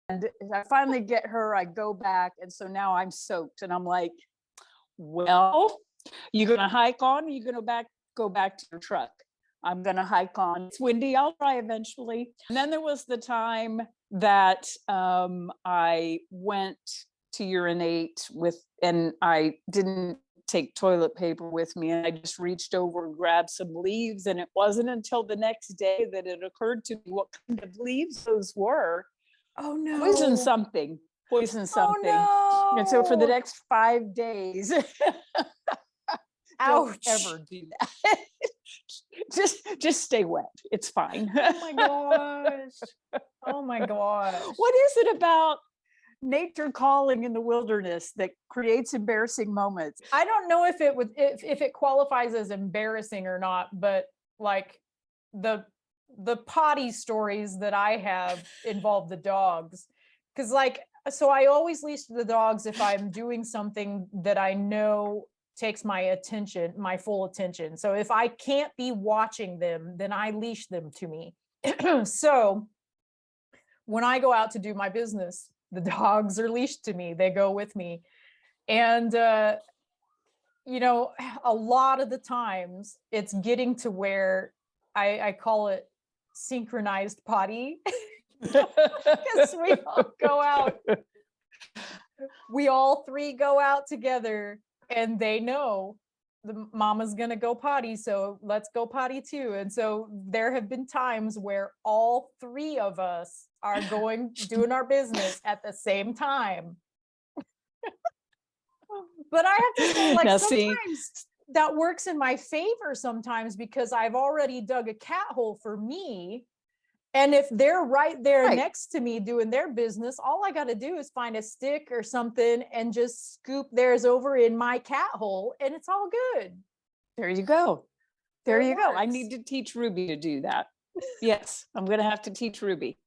I finally get her, I go back. And so now I'm soaked. And I'm like, well, you gonna hike on? Or you gonna go back to your truck? I'm going to hike on. It's windy. I'll try eventually. And then there was the time that I went to urinate and I didn't take toilet paper with me. And I just reached over and grabbed some leaves. And it wasn't until the next day that it occurred to me what kind of leaves those were. Oh no. Poison something. Oh no. And so for the next 5 days, ouch. Don't ever do that. just stay wet. It's fine. Oh my gosh. Oh my gosh. What is it about nature calling in the wilderness that creates embarrassing moments? I don't know if it qualifies as embarrassing or not, but like the potty stories that I have involve the dogs. Because so I always leash the dogs if I'm doing something that I know takes my full attention. So if I can't be watching them, then I leash them to me. So when I go out to do my business, the dogs are leashed to me. They go with me. And, a lot of the times it's getting to where I call it synchronized potty. Because we all go out. We all three go out together. And they know the mama's going to go potty. So let's go potty too. And so there have been times where all three of us are doing our business at the same time. But I have to say, sometimes that works in my favor sometimes because I've already dug a cat hole for me. And if they're right there Right. next to me doing their business, all I got to do is find a stick or something and just scoop theirs over in my cat hole, and it's all good. There you go. There It you go. I works. need to teach Ruby to do that. Yes, I'm going to have to teach Ruby.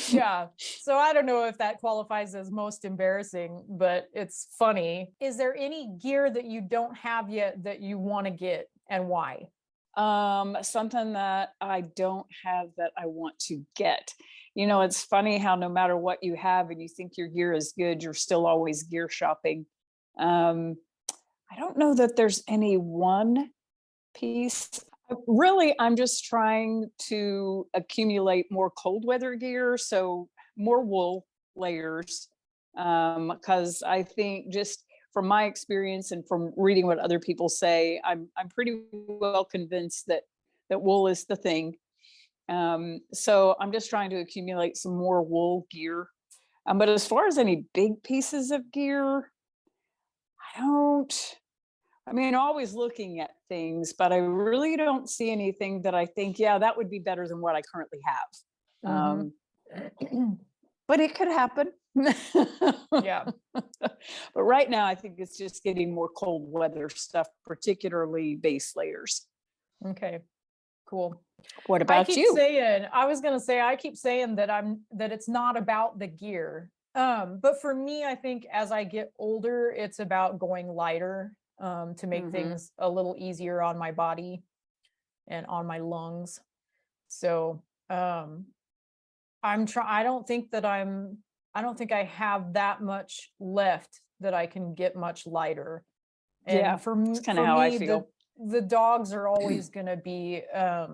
Yeah. So I don't know if that qualifies as most embarrassing, but it's funny. Is there any gear that you don't have yet that you want to get, and why? Something that I don't have that I want to get. You know, it's funny how no matter what you have and you think your gear is good, you're still always gear shopping. I don't know that there's any one piece. Really, I'm just trying to accumulate more cold weather gear, so more wool layers, because I think just from my experience and from reading what other people say, I'm pretty well convinced that wool is the thing. So I'm just trying to accumulate some more wool gear. But as far as any big pieces of gear, I don't. I mean, always looking at things, but I really don't see anything that I think, yeah, that would be better than what I currently have. But it could happen. Yeah. But right now, I think it's just getting more cold weather stuff, particularly base layers. Okay. Cool. What I about keep you? saying, I keep saying that it's not about the gear. But for me, I think as I get older, it's about going lighter, to make things a little easier on my body and on my lungs. So, I don't think I have that much left that I can get much lighter. Yeah, And it's kind of how I feel. the dogs are always going to be, a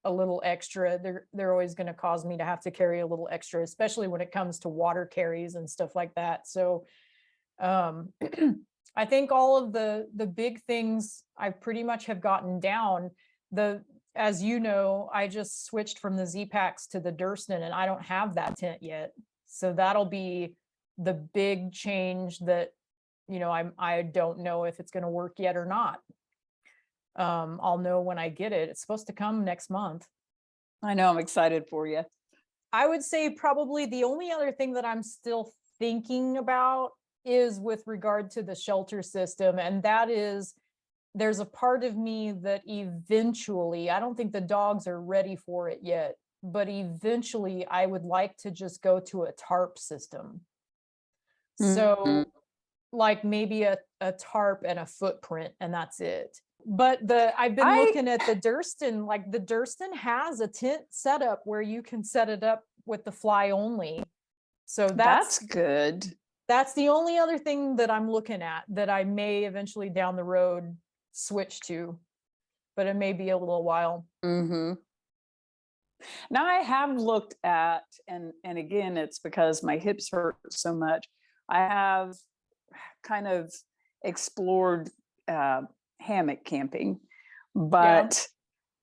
little extra. They're always going to cause me to have to carry a little extra, especially when it comes to water carries and stuff like that. So, I think all of the big things I pretty much have gotten down. As you know, I just switched from the Z-Packs to the Durston, and I don't have that tent yet. So that'll be the big change that, I don't know if it's going to work yet or not. I'll know when I get it. It's supposed to come next month. I know, I'm excited for you. I would say probably the only other thing that I'm still thinking about is with regard to the shelter system. And that is, there's a part of me that eventually, I don't think the dogs are ready for it yet, but eventually I would like to just go to a tarp system. So like maybe a tarp and a footprint, and that's it. But I've been looking at the Durston, like the Durston has a tent setup where you can set it up with the fly only. So that's good. That's the only other thing that I'm looking at that I may eventually down the road switch to, but it may be a little while. Now I have looked at, and again, it's because my hips hurt so much. I have kind of explored hammock camping, but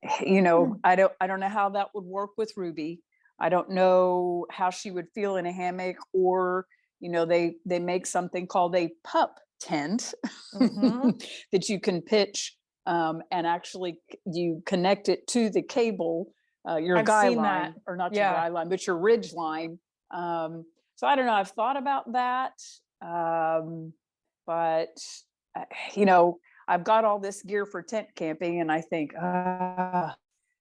I don't know how that would work with Ruby. I don't know how she would feel in a hammock, or they make something called a pup tent that you can pitch, and actually you connect it to the cable, your guy line, or not your guy line, but your ridge line. So I don't know. I've thought about that, but I've got all this gear for tent camping, and I think,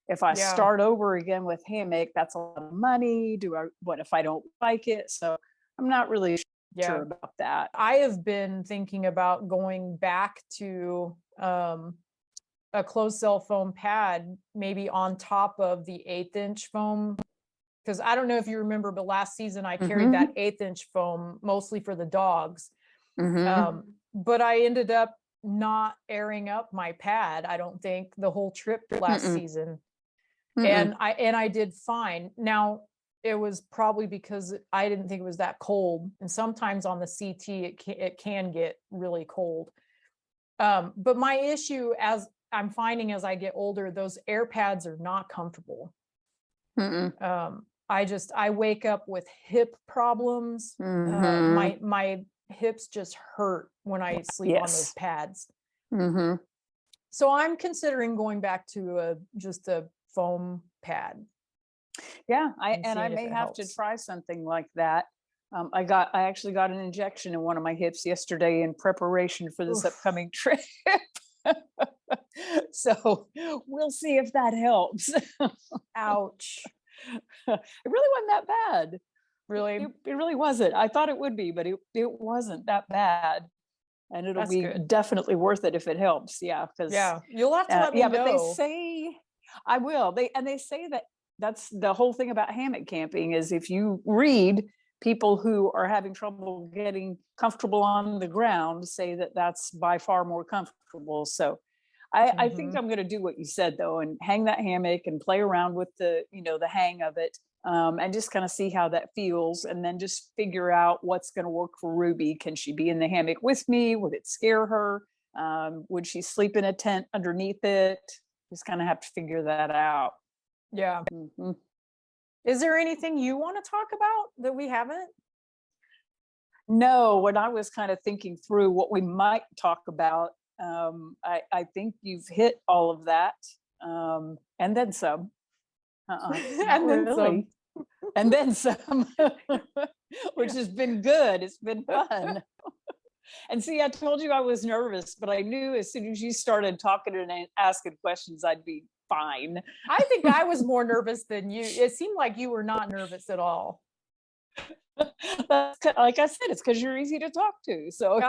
if I start over again with hammock, that's a lot of money. What if I don't like it? So I'm not really sure about that. I have been thinking about going back to a closed cell foam pad, maybe on top of the 1/8" foam. Because I don't know if you remember, but last season I carried that 1/8" foam mostly for the dogs. But I ended up not airing up my pad, I don't think, the whole trip last season. And I did fine. Now, it was probably because I didn't think it was that cold. And sometimes on the CT, it can get really cold. But my issue, as I'm finding as I get older, those air pads are not comfortable. I wake up with hip problems. My hips just hurt when I sleep on those pads. So I'm considering going back to just a foam pad. Yeah, I may have to try something like that. I actually got an injection in one of my hips yesterday in preparation for this upcoming trip. So we'll see if that helps. Ouch. It really wasn't that bad. Really? It really wasn't. I thought it would be, but it wasn't that bad. And it'll be definitely worth it if it helps. Yeah, because you'll have to let me know. But they say I will. They say that that's the whole thing about hammock camping is if you read people who are having trouble getting comfortable on the ground say that that's by far more comfortable. So I think I'm going to do what you said though, and hang that hammock and play around with the hang of it. And just kind of see how that feels, and then just figure out what's going to work for Ruby. Can she be in the hammock with me? Would it scare her? Would she sleep in a tent underneath it? Just kind of have to figure that out. Yeah. Is there anything you want to talk about that we haven't? No, when I was kind of thinking through what we might talk about, I think you've hit all of that, and then some. And then really. And then some, which has been good. It's been fun. And see, I told you I was nervous, but I knew as soon as you started talking and asking questions, I'd be fine. I think I was more nervous than you. It seemed like you were not nervous at all. Like I said, it's because you're easy to talk to. So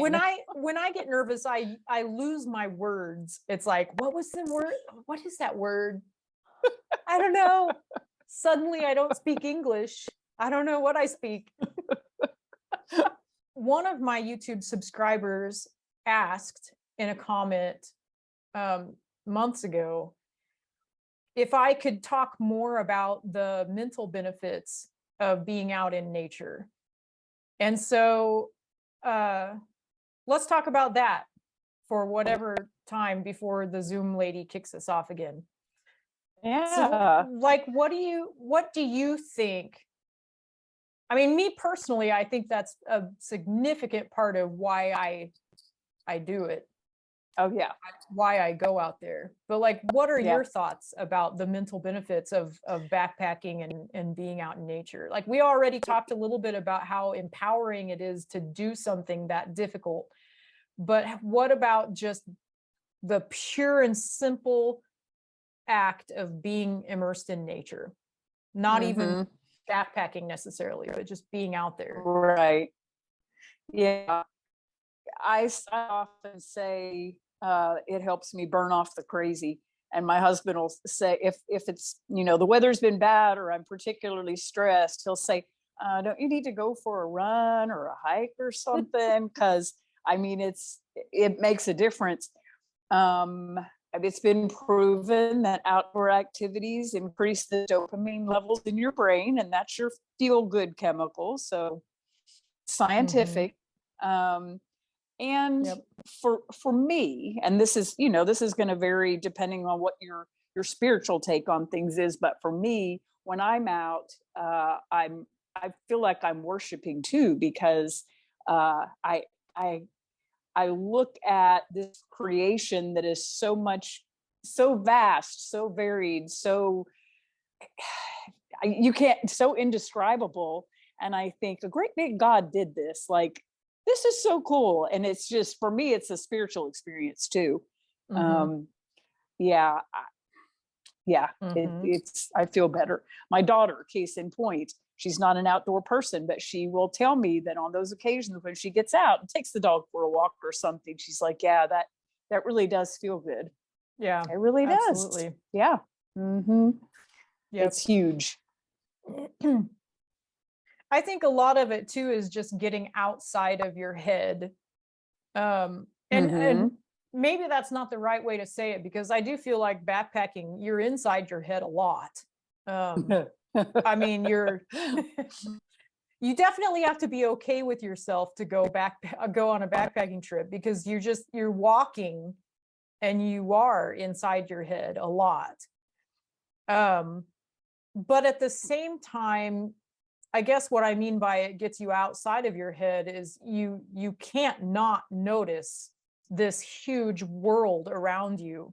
when I get nervous, I lose my words. It's like, what was the word? What is that word? I don't know. Suddenly I don't speak English. I don't know what I speak. One of my YouTube subscribers asked in a comment months ago if I could talk more about the mental benefits of being out in nature. And so let's talk about that for whatever time before the Zoom lady kicks us off again. Yeah. So, like, what do you think? I mean, me personally, I think that's a significant part of why I do it. Oh yeah. Why I go out there. But like, what are your thoughts about the mental benefits of backpacking and being out in nature? Like, we already talked a little bit about how empowering it is to do something that difficult. But what about just the pure and simple act of being immersed in nature? Not even backpacking necessarily, but just being out there. Right. Yeah. I often say it helps me burn off the crazy. And my husband will say, if it's, the weather's been bad or I'm particularly stressed, he'll say, don't you need to go for a run or a hike or something? Because I mean, it makes a difference. It's been proven that outdoor activities increase the dopamine levels in your brain, and that's your feel-good chemical. So scientific. And for me, and this is going to vary depending on what your spiritual take on things is, but for me, when I'm out, I feel like I'm worshiping too, because I look at this creation that is so vast, so varied, so indescribable. And I think a great big God did this. Like, this is so cool. And it's just, for me, it's a spiritual experience too. I feel better. My daughter, case in point, she's not an outdoor person, but she will tell me that on those occasions when she gets out and takes the dog for a walk or something, she's like, yeah, that really does feel good. Yeah, it really does. Absolutely. Yeah. Yep. It's huge. I think a lot of it too is just getting outside of your head. And maybe that's not the right way to say it, because I do feel like backpacking, you're inside your head a lot. I mean, you definitely have to be okay with yourself to go on a backpacking trip, because you're walking and you are inside your head a lot. But at the same time, I guess what I mean by it gets you outside of your head is you can't not notice this huge world around you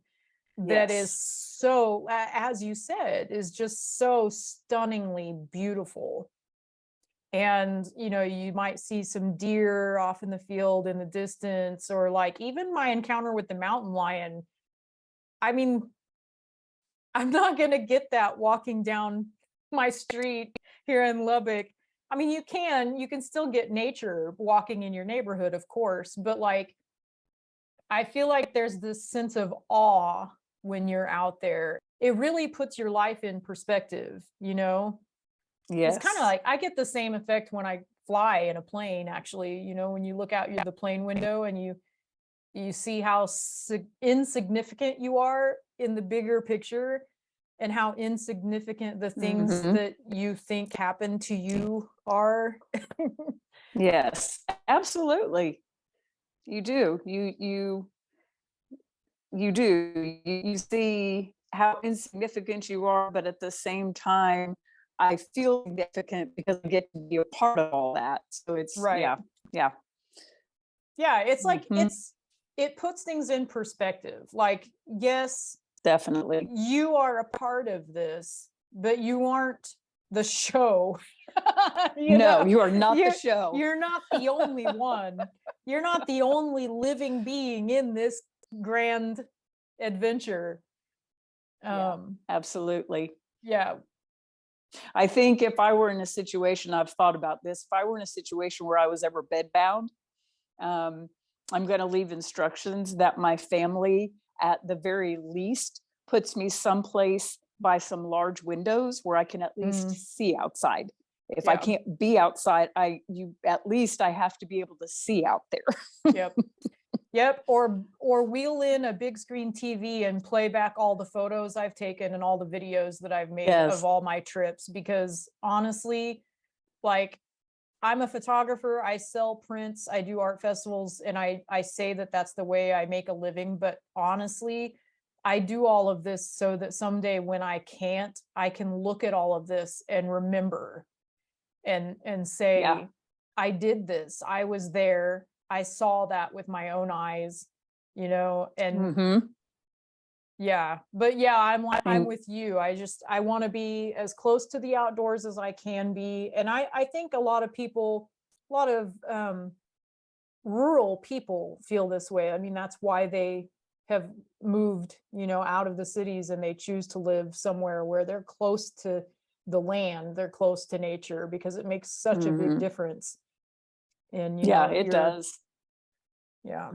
that is so, as you said, is just so stunningly beautiful. And, you know, you might see some deer off in the field in the distance, or like even my encounter with the mountain lion. I mean, I'm not going to get that walking down my street here in Lubbock. I mean, you can still get nature walking in your neighborhood, of course, but like, I feel like there's this sense of awe when you're out there. It really puts your life in perspective, you know? It's kind of Yes. like, I get the same effect when I fly in a plane, actually, you know, when you look out the plane window and you see how insignificant you are in the bigger picture, and how insignificant the things Hmm. that you think happen to you are. Yes, absolutely. You do. You do. You see how insignificant you are, but at the same time, I feel significant because I get to be a part of all that. So it's, Right. yeah, yeah. Yeah, it's like Hmm. it puts things in perspective. Like, yes, Definitely. you are a part of this, but you aren't the show. You No, know, you are not the you're show. you're not the only one. You're not the only living being in this grand adventure. Yeah, Um, absolutely. yeah. I think if I were in a situation, I've thought about this, if I were in a situation where I was ever bedbound, um, I'm going to leave instructions that my family, at the very least, puts me someplace by some large windows where I can at least Mm, see outside. If I yeah. can't be outside, at least I have to be able to see out there. Yep. Yep. Or wheel in a big screen TV and play back all the photos I've taken and all the videos that I've made of Yes. all my trips, because honestly, like, I'm a photographer, I sell prints, I do art festivals, and I say that that's the way I make a living, but honestly, I do all of this so that someday when I can't, I can look at all of this and remember, and Yeah. say, I did this, I was there, I saw that with my own eyes, you know. And Hmm. yeah, but yeah, I'm And with you. I want to be as close to the outdoors as I can be. And I think a lot of people, a lot of rural people feel this way. I mean, that's why they have moved, you know, out of the cities, and they choose to live somewhere where they're close to the land, they're close to nature, because it makes such a big hmm. difference. And you Yeah, know, it does. yeah.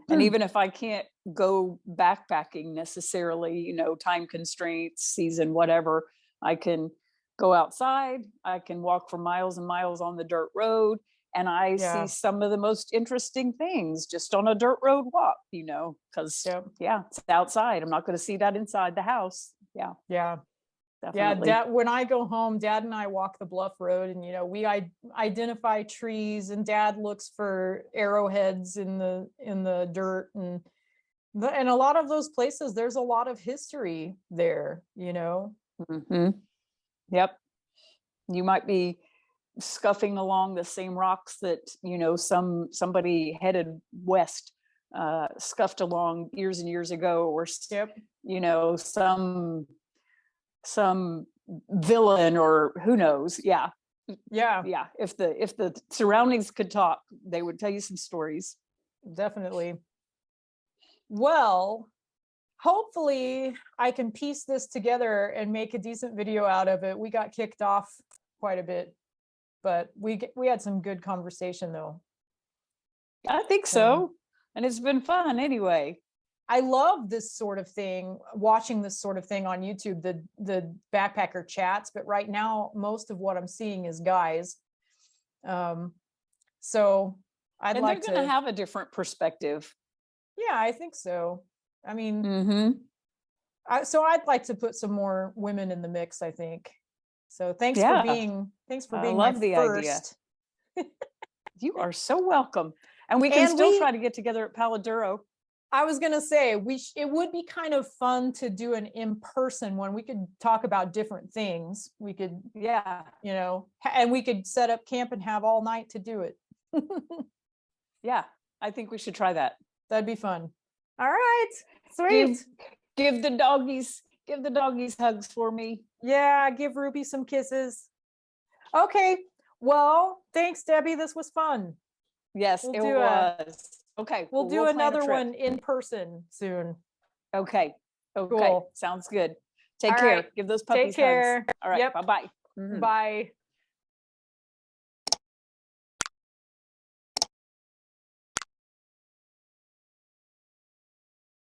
And even if I can't go backpacking necessarily, time constraints, season, whatever, I can go outside, I can walk for miles and miles on the dirt road, and I see Yeah. some of the most interesting things just on a dirt road walk, because Yep. yeah, it's outside. I'm not going to see that inside the house. Yeah, Yeah. Yeah, definitely. Dad, when I go home, Dad and I walk the bluff road, and you know, we identify trees, and Dad looks for arrowheads in the dirt, and a lot of those places, there's a lot of history there, you know. Hmm. Yep. You might be scuffing along the same rocks that somebody headed west scuffed along years and years ago, or Yep. some villain, or who knows. Yeah, Yeah, yeah. If the surroundings could talk, they would tell you some stories. definitely. Well, hopefully I can piece this together and make a decent video out of it. We got kicked off quite a bit, but we had some good conversation though. I think So so, and it's been fun anyway. I love this sort of thing, watching this sort of thing on YouTube, the backpacker chats, but right now most of what I'm seeing is guys. Um, so I'd And they're like going to to, have a different perspective. yeah, I think so. I mean, Mm-hmm. so I'd like to put some more women in the mix, I think. So Yeah, thanks for I being my love the idea. first. You are so welcome. And we can And still try to get together at Paladuro. I was gonna say, it would be kind of fun to do an in-person one. We could talk about different things. We could, Yeah, you know, and we could set up camp and have all night to do it. yeah. I think we should try that. That'd be fun. All right, You sweet. Give the doggies hugs for me. Yeah, give Ruby some kisses. Okay. Well, thanks, Debbie. This was fun. Yes, it was. Okay. We'll do another one in person soon. Okay. Cool. Sounds good. Take care. Give those puppies Take care. hugs. All right. Yep. Bye-bye. Bye.